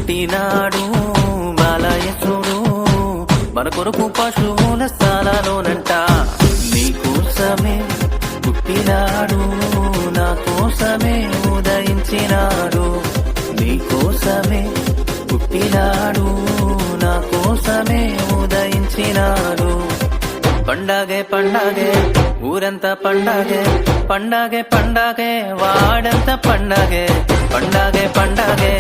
పుట్టినాడు బాలయేసుడు మన కొరకు పశువుల స్థానాలోనంట. నీకోసమే పుట్టినాడు, నా కోసమే ఉదయించినాడు. నీకోసమే పుట్టినాడు, నా కోసమే ఉదయించినాడు. పండగే పండగే ఊరంతా పండగే, పండగే పండగే వాడంతా పండగే. పండగే పండగే